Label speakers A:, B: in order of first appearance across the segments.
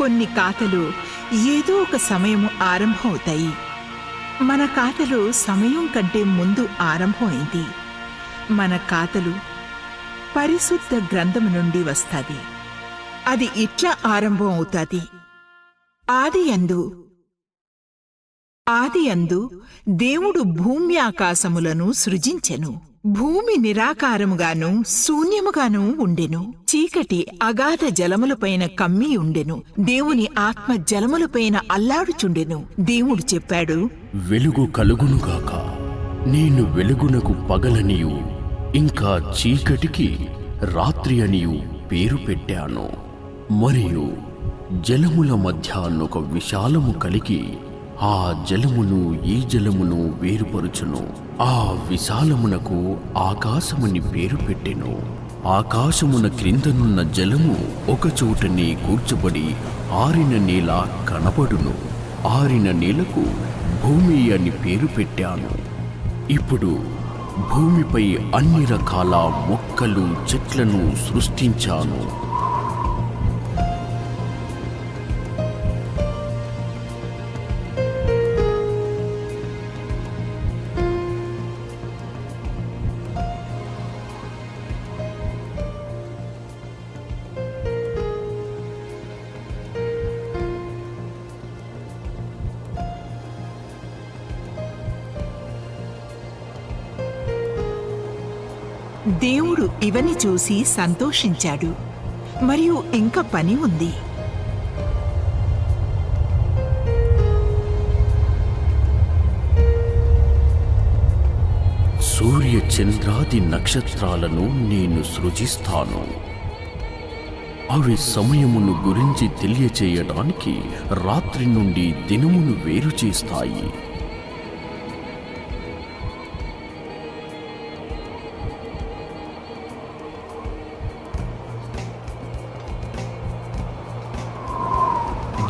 A: కొన్ని ఖాతాలు ఏదో ఒక సమయం ఆరంభమవుతాయి. మన ఖాతాలో సమయం కంటే ముందు ఆరంభమైంది. మన ఖాతాలు పరిశుద్ధ గ్రంథము నుండి వస్తాది. అది ఇట్లా ఆరంభం అవుతాది. ఆదియందు దేవుడు భూమి ఆకాశములను సృజించెను. భూమి నిరాకారముగాను శూన్యముగాను ఉండెను. చీకటి అగాధ జలములపైన కమ్మి ఉండెను. దేవుని ఆత్మ జలములపైన అల్లాడుచుండెను. దేవుడు చెప్పాడు,
B: వెలుగు కలుగునుగాక. నేను వెలుగునకు పగలనియు ఇంకా చీకటికి రాత్రి అనియు పేరు పెట్టాను. మరియు జలముల మధ్యాన్నొక విశాలము కలిగి ఆ జలమును ఈ జలమును వేరుపరుచును. ఆ విశాలమునకు ఆకాశమని పేరు పెట్టెను. ఆకాశమున క్రిందనున్న జలము ఒకచోటనే కూర్చబడి ఆరిన నేల కనబడును. ఆరిన నేలకు భూమి అని పేరు పెట్టాను. ఇప్పుడు భూమిపై అన్ని రకాల మొక్కలు చెట్లను సృష్టించాను.
A: దేవుడు ఇవని చూసి సంతోషించాడు. మరియు ఇంకా పని ఉంది.
B: సూర్య చంద్రాది నక్షత్రాలను నేను సృజిస్తాను. అవి సమయమును గురించి తెలియచేయడానికి రాత్రి నుండి దినమును వేరు చేస్తాయి.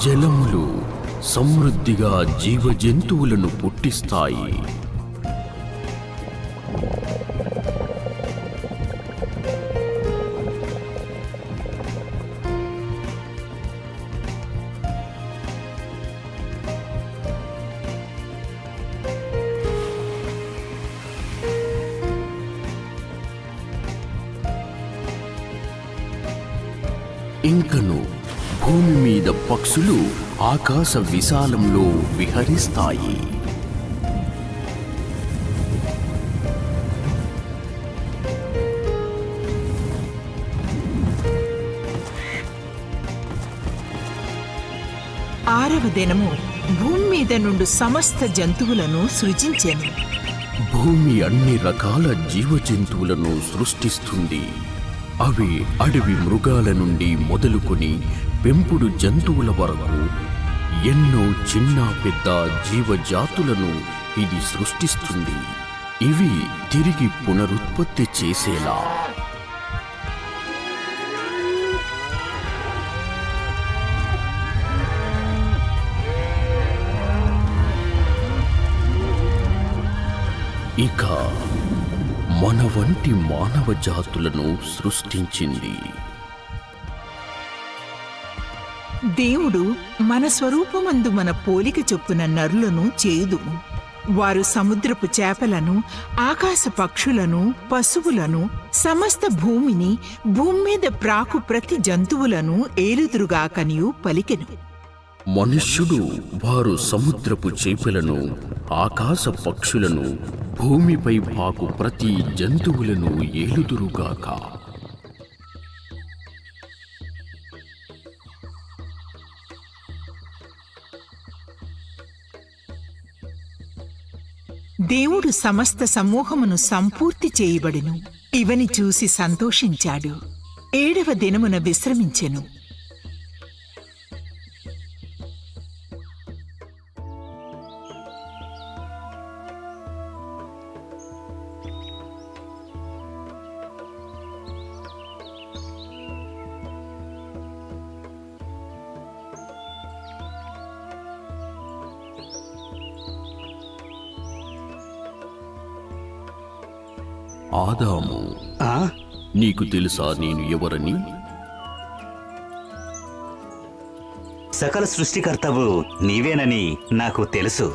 B: జలములు సమృద్ధిగా జీవజంతువులను పుట్టిస్తాయి. ఇంకను భూమి మీద పక్షులు ఆకాశ విశాలంలో విహరిస్తాయి.
A: ఆరవ దినము భూమి మీద నుండి సమస్త జంతువులను సృజించెను.
B: భూమి అన్ని రకాల జీవజంతువులను సృష్టిస్తుంది. అవి అడవి మృగాల నుండి మొదలుకొని పెంపుడు జంతువుల వరకు ఎన్నో చిన్న పెద్ద జీవజాతులను ఇది సృష్టిస్తుంది. ఇవి తిరిగి పునరుత్పత్తి చేసేలా. ఇక మన వంటి మానవ జాతులను సృష్టించింది.
A: దేవుడు మన స్వరూపమందు మన పోలిక చొప్పున నరులను చేయుదుము. వారు సముద్రపు చేపలను, ఆకాశ పక్షులను, పశువులను, సమస్త భూమిని, భూమి మీద ప్రాకు ప్రతి జంతువులను ఏలుదురుగాకనియు పలికెను.
B: మనుష్యుడు వారు సముద్రపు చేపలను, ఆకాశ పక్షులను, భూమిపై పాకు ప్రతి జంతువులను ఏలుదురుగాక.
A: దేవుడు సమస్త సమూహమును సంపూర్తి చేయబడెను. ఇవని చూసి సంతోషించాడు. ఏడవ దినమున విశ్రమించెను.
B: ఆదాము, నీకు తెలుసా నేను ఎవరని?
C: సకల సృష్టికర్తవు నీవేనని నాకు తెలుసు.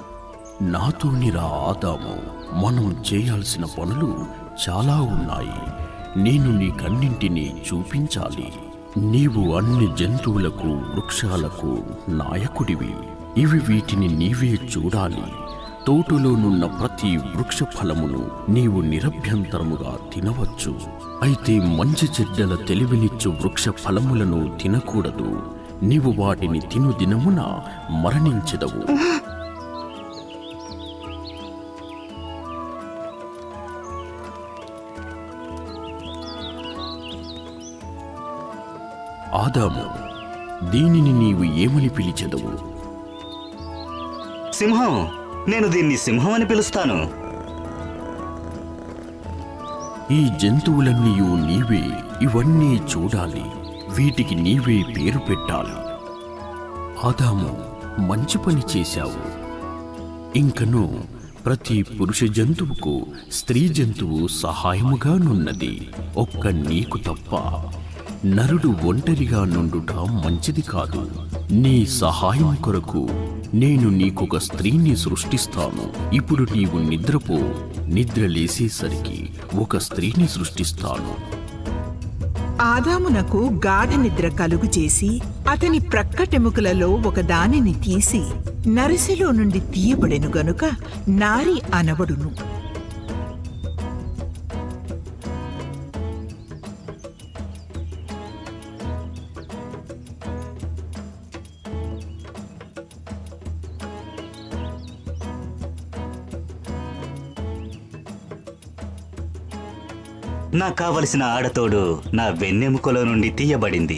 B: నాతోనిరా ఆదాము, మనం చేయాల్సిన పనులు చాలా ఉన్నాయి. నేను నీకన్నింటినీ చూపించాలి. నీవు అన్ని జంతువులకు, వృక్షాలకు నాయకుడివి. ఇవి వీటిని నీవే చూడాలి. తోటలోనున్న ప్రతి వృక్ష ఫలమును నీవు నిరభ్యంతరముగా తినవచ్చు. అయితే మంచి చెడ్డల తెలివినిచ్చు వృక్ష ఫలములను తినకూడదు. నీవు వాటిని తిను దినమున మరణించెదవు. ఆదాము, దీనిని నీవు ఏమని పిలిచెదవు?
C: సింహం. నేను దీన్ని సింహం అని పిలుస్తాను.
B: ఈ జంతువులన్నీయు నీవే. ఇవన్నీ చూడాలి. వీటికి నీవే పేరు పెట్టాలి. ఆదాము, మంచి పని చేశావు. ఇంకను ప్రతి పురుష జంతువుకు స్త్రీ జంతువు సహాయముగానున్నది. ఒక్క నీకు తప్ప. నరుడు ఒంటరిగా నుండుట మంచిది కాదు. నీ సహాయం కొరకు నేను నీకొక స్త్రీని సృష్టిస్తాను. ఇప్పుడు నీవు నిద్రపో. నిద్ర లేసేసరికి ఒక స్త్రీని సృష్టిస్తాను.
A: ఆదామునకు గాఢ నిద్ర కలుగు చేసి అతని ప్రక్కటెముకలలో ఒక దానిని తీసి నరిసెలో నుండి తీయబడెను గనుక నారి అనబడును.
C: నాకు కావలసిన ఆడతోడు నా వెన్నెముకలో నుండి తీయబడింది.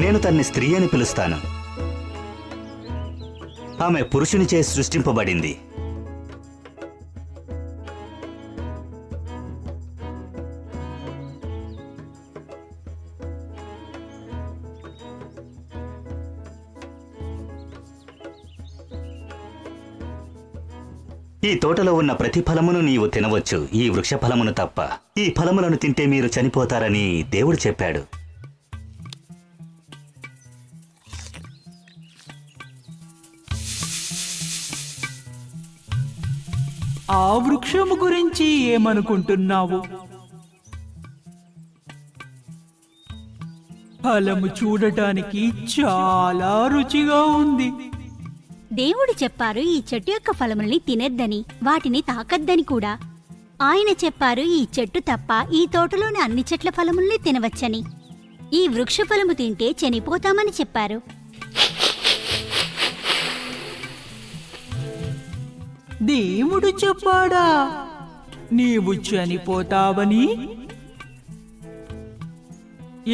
C: నేను తన్ని స్త్రీ అని పిలుస్తాను. ఆమె పురుషునిచే సృష్టింపబడింది. ఈ తోటలో ఉన్న ప్రతి ఫలమును నీవు తినవచ్చు, ఈ వృక్ష ఫలమును తప్ప. ఈ ఫలములను తింటే మీరు చనిపోతారని దేవుడు చెప్పాడు.
D: ఆ వృక్షము గురించి ఏమనుకుంటున్నావు? ఫలము చూడటానికి చాలా రుచిగా ఉంది.
E: దేవుడు చెప్పారు ఈ చెట్టు యొక్క ఫలముల్ని తినొద్దని, వాటిని తాకద్దని కూడా. ఆయన చెప్పారు ఈ చెట్టు తప్ప ఈ తోటలోని అన్ని చెట్ల ఫలముల్ని తినవచ్చని. ఈ వృక్ష ఫలము తింటే చనిపోతామని చెప్పారు.
D: దేవుడు చెప్పాడా నీవు చనిపోతావని?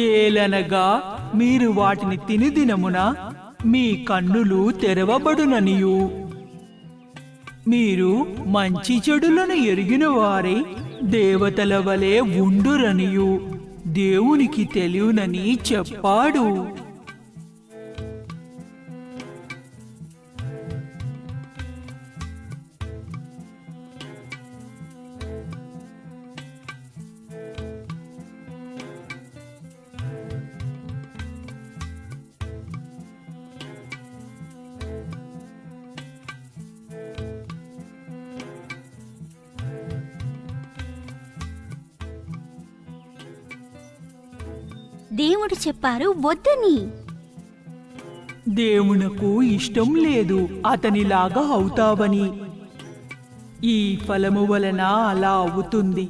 D: ఏలనగా మీరు వాటిని తిని దినమున మీ కన్నులు తెరవబడుననియు మీరు మంచి చెడులను ఎరిగిన వారే దేవతల వలె ఉండురనియు దేవునికి తెలియనని చెప్పాడు.
E: దేవుడు చెప్పారు వద్దని.
D: దేవునకు ఇష్టం లేదు అతనిలాగా అవుతావని. ఈ ఫలము వలన అలా అవుతుంది.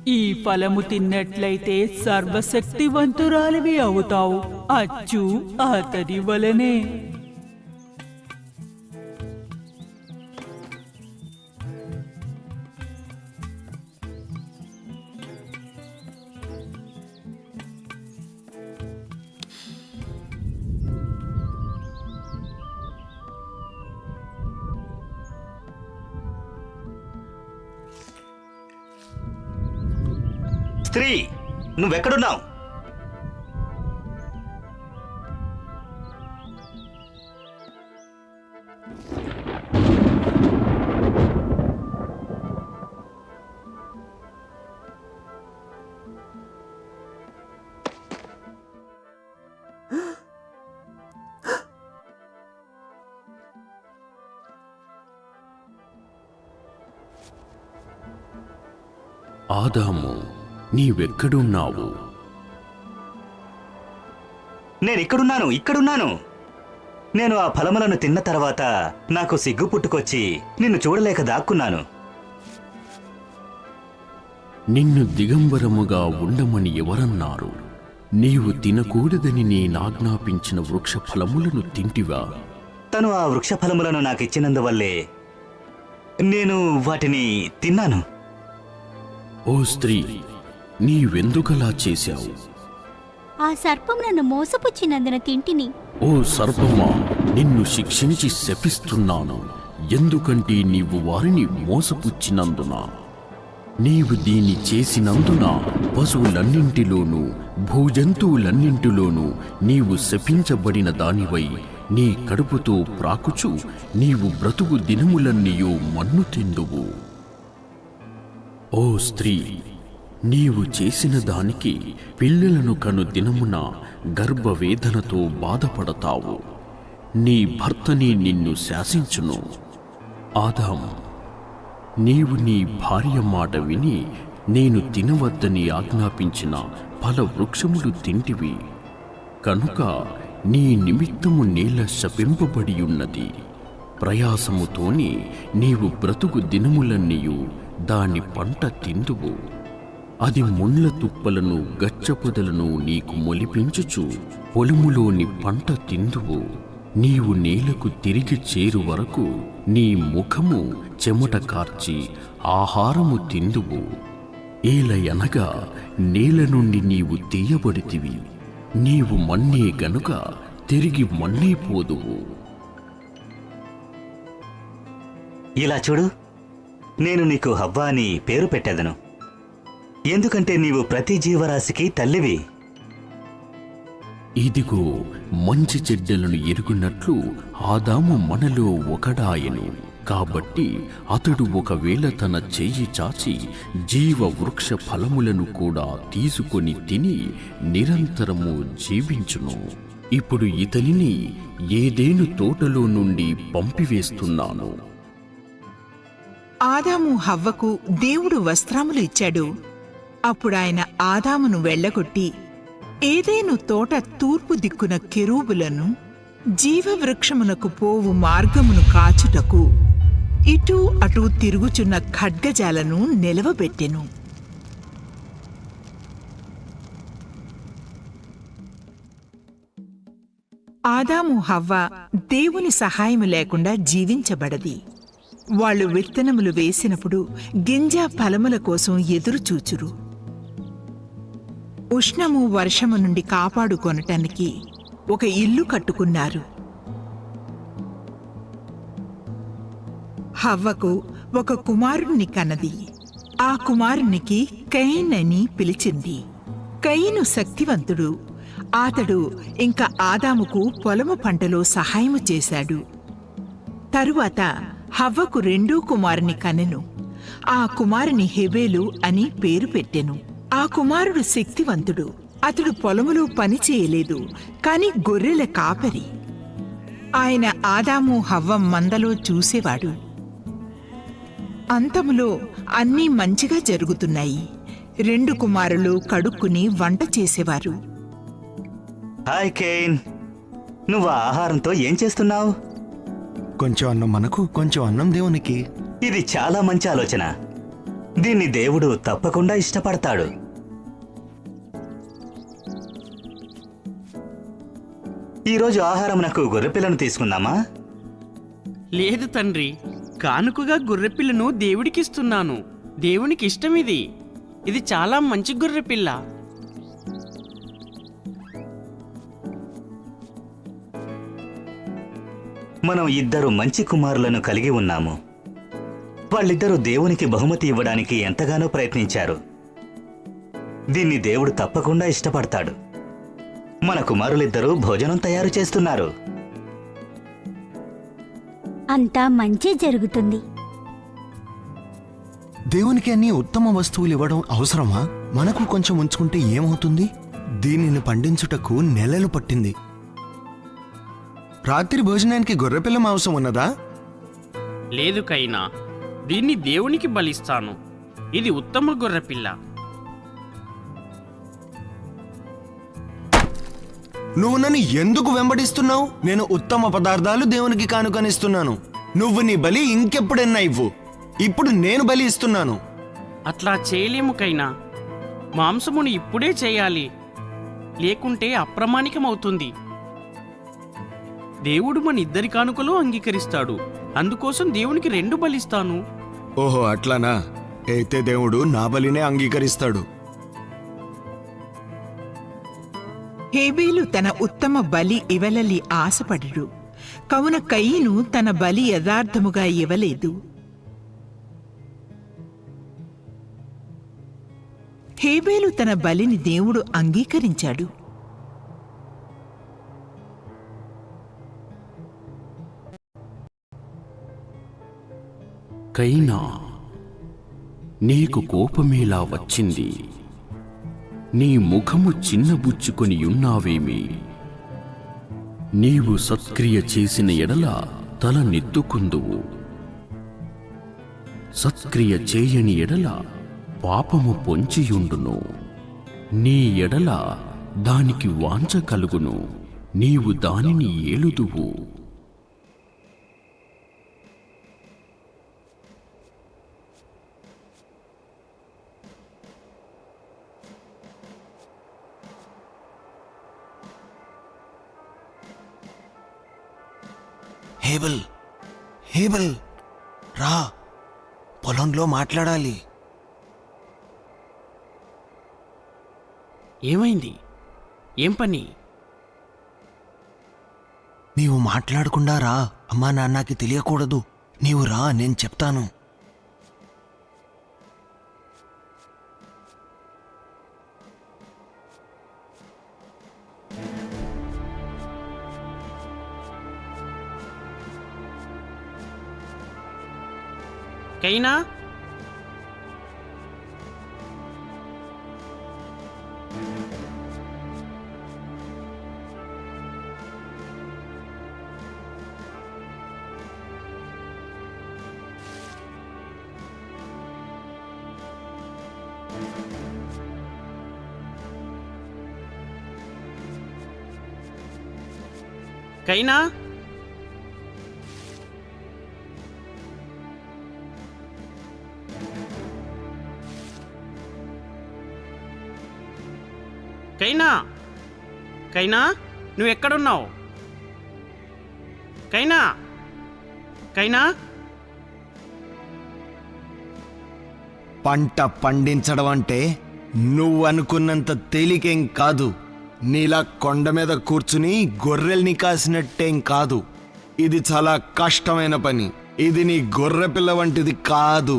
D: ఈ ఫలము తిన్నట్లయితే సర్వశక్తివంతురాలివి అవుతావు, అచ్చు అతడి వలనే.
C: స్త్రీ, నువ్వెక్కడున్నావు?
B: ఆదాము, నీవెక్కడున్నావు?
C: ఇక్కడున్నాను. నేను ఆ ఫలములను తిన్న తర్వాత నాకు సిగ్గు పుట్టుకొచ్చి నిన్ను చూడలేక దాక్కున్నాను.
B: నిన్ను దిగంబరముగా ఉండమని ఎవరన్నారు? నీవు తినకూడదని నేనాజ్ఞాపించిన వృక్ష ఫలములను తింటివా?
C: తను ఆ వృక్ష ఫలములను నాకిచ్చినందువల్లే నేను వాటిని తిన్నాను.
B: ఓ స్త్రీ, నీవెందుకలా చేశావు?
E: ఆ సర్పం నన్ను మోసపుచ్చినందున తింటిని.
B: ఓ సర్పమా, నిన్ను శిక్షించి శపిస్తున్నాను. ఎందుకంటే నీవు వారిని మోసపుచ్చినందున. నీవు దీన్ని చేసినందున పశువులన్నింటిలోనూ భూజంతువులన్నింటిలోనూ నీవు శపించబడిన దానివై నీ కడుపుతో ప్రాకుచు నీవు బ్రతుకు దినములన్నీయూ మన్ను తిందువు. ఓ స్త్రీ, నీవు చేసిన దానికి పిల్లలను కను దినమున గర్భవేదనతో బాధపడతావు. నీ భర్తని నిన్ను శాసించును. ఆదాము, నీవు నీ భార్య మాట విని నేను తినవద్దని ఆజ్ఞాపించిన ఫల వృక్షములు తింటివి కనుక నీ నిమిత్తము నేల శపింపబడి ఉన్నది. ప్రయాసముతోని నీవు బ్రతుకు దినములన్నీయు దాని పంట తిందువు. అది ముండ్ల తుప్పలను గచ్చపొదలను నీకు మొలిపించుచు పొలములోని పంట తిందువు. నీవు నేలకు తిరిగి చేరు వరకు నీ ముఖము చెమట కార్చి ఆహారము తిందువు. ఏలయనగా నేల నుండి నీవు తీయబడితివి. నీవు మన్నే గనుక తిరిగి మన్నే పోదువు.
C: ఇలా చూడు, నేను నీకు హవ్వ అని పేరు పెట్టెదను. ఎందుకంటే నీవు ప్రతి జీవరాశికి తల్లివి.
B: ఇదిగో, మంచి చెడ్డలను ఎరుగునట్లు ఆదాము మనలో ఒకడాయను. కాబట్టి అతడు ఒకవేళ తన చెయ్యి చాచి జీవ వృక్ష ఫలములను కూడా తీసుకొని తిని నిరంతరము జీవించును. ఇప్పుడు ఇతనిని ఏదేను తోటలో నుండి పంపివేస్తున్నాను.
A: ఆదాము హవ్వకు దేవుడు వస్త్రములు ఇచ్చాడు. అప్పుడాయన ఆదామును వెళ్ళగొట్టి ఏదేను తోట తూర్పు దిక్కున కెరూబులను, జీవవృక్షమునకు పోవు మార్గమును కాచుటకు ఇటూ అటూ తిరుగుచున్న ఖడ్గజాలను నిలవబెట్టెను. ఆదాము హవ్వ దేవుని సహాయము లేకుండా జీవించబడది. వాళ్ళు విత్తనములు వేసినప్పుడు గింజ ఫలముల కోసం ఎదురుచూచురు. ఉష్ణము వర్షము నుండి కాపాడుకొనటానికి ఒక ఇల్లు కట్టుకున్నారు. హవ్వకు ఒక కుమారుణ్ణి కన్నది. ఆ కుమారునికి కయీన్ అని పిలిచింది. కయీను శక్తివంతుడు. అతడు ఇంకా ఆదాముకు పొలము పంటలో సహాయము చేశాడు. తరువాత హవ్వకు రెండో కుమారుని కనెను. ఆ కుమారుని హెబేలు అని పేరు పెట్టెను. ఆ కుమారుడు శక్తివంతుడు. అతడు పొలములో పని చేయలేదు, కాని గొర్రెల కాపరి. ఆయన ఆదాము హవ్వ మందలో చూసేవాడు. అంతములో అన్నీ మంచిగా జరుగుతున్నాయి. రెండు కుమారులు కడుక్కుని వంట చేసేవారు.
C: హాయ్ కేన్, నువ్వు ఆ ఆహారంతో ఏం చేస్తున్నావు?
F: కొంచెం అన్నం మనకు, కొంచెం అన్నం దేవునికి.
C: ఇది చాలా మంచి ఆలోచన. దీన్ని దేవుడు తప్పకుండా ఇష్టపడతాడు. ఈరోజు ఆహారం నాకు గొర్రెపిల్లను తీసుకుందామా?
G: లేదు తండ్రి, కానుకగా గొర్రెపిల్లను దేవుడికిస్తున్నాను. దేవునికి ఇష్టం ఇది. ఇది చాలా మంచి గొర్రెపిల్ల.
C: మనం ఇద్దరు మంచి కుమారులను కలిగి ఉన్నాము. వాళ్ళిద్దరూ దేవునికి బహుమతి ఇవ్వడానికి ఎంతగానో ప్రయత్నించారు. దీన్ని దేవుడు తప్పకుండా ఇష్టపడతాడు. మన కుమారులిద్దరూ భోజనం తయారు చేస్తున్నారు.
E: అంతా మంచి జరుగుతుంది.
F: దేవునికి అన్ని ఉత్తమ వస్తువులు ఇవ్వడం అవసరమా? మనకు కొంచెం ఉంచుకుంటే ఏమవుతుంది? దీనిని పండించుటకు నెలలు పట్టింది. రాత్రి భోజనానికి గొర్రెపిల్ల మాంసం ఉన్నదా?
G: లేదు కైనా, దీన్ని దేవునికి బలిస్తాను. ఇది ఉత్తమ గొర్రెపిల్ల.
F: నువ్వు నన్ను ఎందుకు వెంబడిస్తున్నావు? నేను ఉత్తమ పదార్థాలు దేవునికి కానుకనిస్తున్నాను. నువ్వు నీ బలి ఇంకెప్పుడైనా ఇవ్వు. ఇప్పుడు నేను బలి ఇస్తున్నాను.
G: అట్లా చేయలేము కైనా. మాంసమును ఇప్పుడే చేయాలి, లేకుంటే అప్రమాణికమవుతుంది. దేవుడు మన ఇద్దరి కానుకలు అంగీకరిస్తాడు. అందుకోసం దేవునికి 2 బలిస్తాను.
F: ఓహో అట్లానా? అయితే దేవుడు నా బలినే అంగీకరిస్తాడు.
A: హేబేలు తన ఉత్తమ బలి ఇవలలి ఆశపడడు, కావున కయీను తన బలి యథార్థముగా ఇవ్వలేదు. హేబేలు తన బలిని దేవుడు అంగీకరించాడు.
B: కైనా, నీకు కోపమేలా వచ్చింది? నీ ముఖము చిన్నబుచ్చుకొని ఉన్నావేమి? నీవు సత్క్రియ చేసిన ఎడల తల నెత్తుకుందువు, సత్క్రియ చేయని ఎడల పాపము పొంచియుండును. నీ ఎడల దానికి వాంఛ కలుగును, నీవు దానిని ఏలుదువు.
F: హేబెల్, హేబెల్, రా, పొలంలో మాట్లాడాలి.
G: ఏమైంది? ఏం పని?
F: నీవు మాట్లాడకుండా రా. అమ్మా నాన్నకి తెలియకూడదు. నీవు రా, నేను చెప్తాను.
G: కైనా, కైనా, కైనా, కైనా, నువ్వెక్కడున్నావు? కైనా, కైనా.
F: పంట పండించడం అంటే నువ్వు అనుకున్నంత తేలికేం కాదు. నీలా కొండ మీద కూర్చుని గొర్రెల్ని కాసినట్టేం కాదు. ఇది చాలా కష్టమైన పని. ఇది నీ గొర్రె పిల్ల వంటిది కాదు.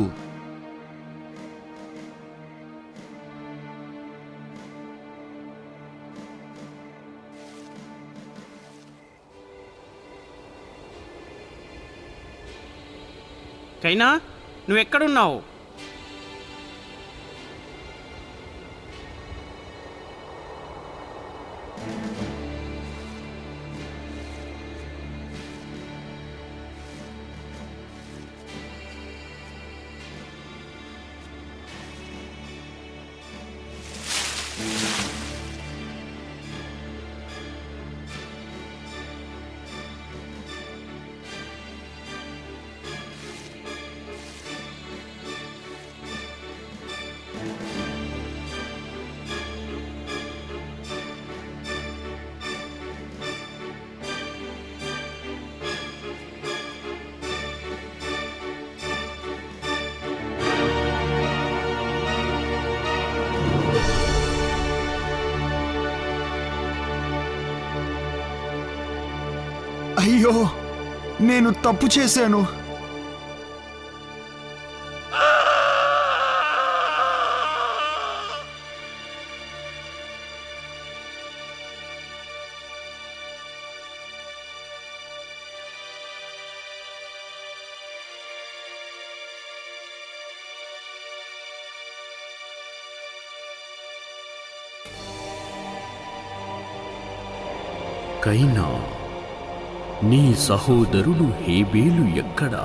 G: కైనా, నువ్వెక్కడున్నావు?
F: అయ్యో, నేను తప్పు చేశాను.
B: కైనా, నీ సహోదరుడు హేబేలు ఎక్కడా?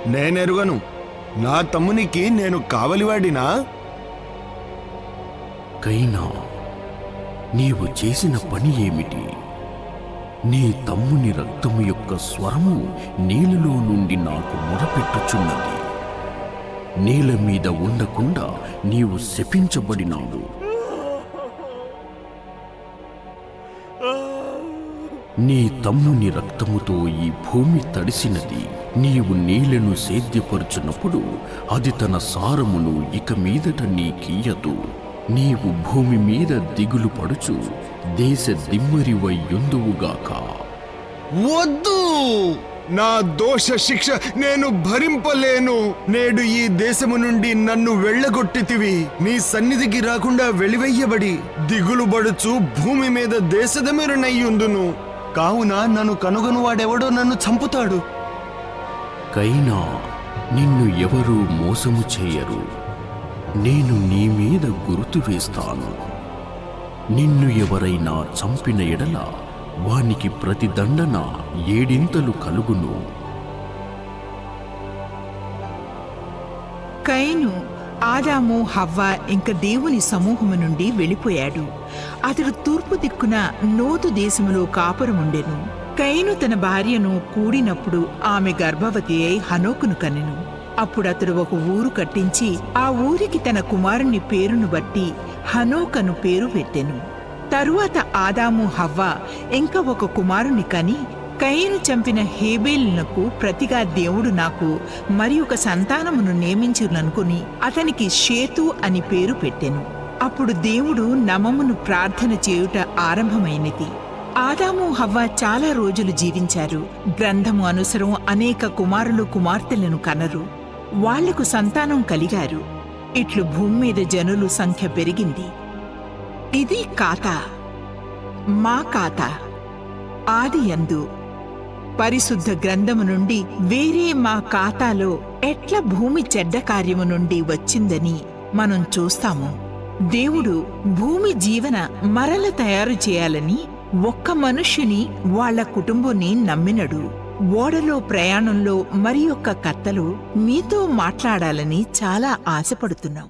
F: నేనెరుగను. నా తమ్మునికి నేను కావలివాడినా?
B: కైనా, నీవు చేసిన పని ఏమిటి? నీ తమ్ముని రక్తము యొక్క స్వరము నీళ్ళలో నుండి నాకు మొరపెట్టుచున్నది. నేల మీద ఉండకుండా నీవు శపించబడినావు. నీ తమ్ముని రక్తముతో ఈ భూమి తడిసినది. నీవు నీళ్లను సేద్యపరుచున్నప్పుడు అది తన సారమును ఇక మీదట నీకియ్యదు. నీవు భూమి మీద దిగులు పడుచు దేశ దిమ్మరివయ్యుందువుగాక.
F: వద్దు! నా దోష శిక్ష నేను భరింపలేను. నేడు ఈ దేశము నుండి నన్ను వెళ్ళగొట్టితివి. నీ సన్నిధికి రాకుండా వెలివెయ్యబడి దిగులు పడుచు భూమి మీద దేశదమిరునయ్యుందును. కావున నన్ను కనుగొనువాడెవడో నన్ను చంపుతాడు.
B: కైనా, నిన్ను ఎవరూ మోసము చేయరు. నేను నీ మీద గుర్తు వేస్తాను. నిన్ను ఎవరైనా చంపిన ఎడల వానికి ప్రతిదండన 7 కలుగును.
A: కయను, ఆదాము, హవ్వ ఇంక దేవుని సమూహము నుండి వెళ్ళిపోయాడు. అతడు తూర్పు దిక్కున నోదు దేశములో కాపురముండెను. కయను తన భార్యను కూడినప్పుడు ఆమె గర్భవతి అయి హనోకును కనెను. అప్పుడు అతడు ఒక ఊరు కట్టించి ఆ ఊరికి తన కుమారుని పేరును బట్టి హనోకను పేరు పెట్టెను. తరువాత ఆదాము, హవ్వ ఇంకా ఒక కుమారుని కని, కయను చంపిన హేబేలునకు ప్రతిగా దేవుడు నాకు మరి ఒక సంతానమును నియమించుననుకుని అతనికి షేతు అని పేరు పెట్టెను. అప్పుడు దేవుడు నమమును ప్రార్థన చేయుట ఆరంభమైనది. ఆదాము, హవ్వ చాలా రోజులు జీవించారు. గ్రంథము అనుసరం అనేక కుమారులు కుమార్తెలను కనరు. వాళ్లకు సంతానం కలిగారు. ఇట్లు భూమి మీద జనులు సంఖ్య పెరిగింది. ఇది ఖాతా, మా ఖాతా. ఆదియందు పరిశుద్ధ గ్రంథము నుండి వేరే మా ఖాతాలో ఎట్ల భూమి చెడ్డ కార్యము నుండి వచ్చిందని మనం చూస్తాము. దేవుడు భూమి జీవన మరల తయారు చేయాలని ఒక్క మనుష్యుని వాళ్ళ కుటుంబాన్ని నమ్మినడు. ఓడలో ప్రయాణంలో మరి ఒక్క కత్తలో మీతో మాట్లాడాలని చాలా ఆశపడుతున్నాం.